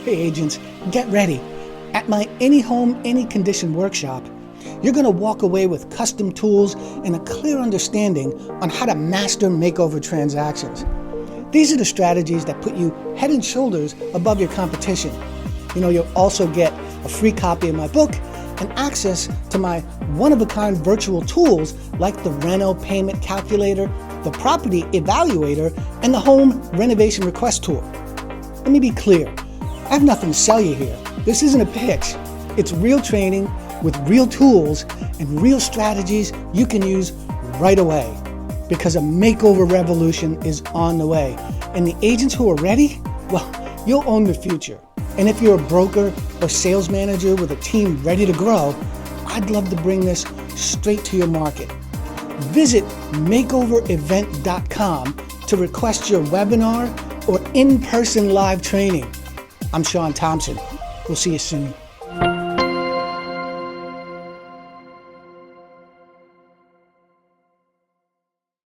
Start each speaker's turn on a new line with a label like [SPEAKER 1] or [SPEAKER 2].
[SPEAKER 1] Hey agents, get ready. At my Any Home, Any Condition workshop, you're going to walk away with custom tools and a clear understanding on how to master makeover transactions. These are the strategies that put you head and shoulders above your competition. You'll also get a free copy of my book and access to my one-of-a-kind virtual tools like the Reno Payment Calculator, the Property Evaluator, and the Home Renovation Request Tool. Let me be clear. I have nothing to sell you here. This isn't a pitch. It's real training with real tools and real strategies you can use right away, because a makeover revolution is on the way. And the agents who are ready, well, you'll own the future. And if you're a broker or sales manager with a team ready to grow, I'd love to bring this straight to your market. Visit makeoverevent.com to request your webinar or in-person live training. I'm Thompson. We'll see you soon.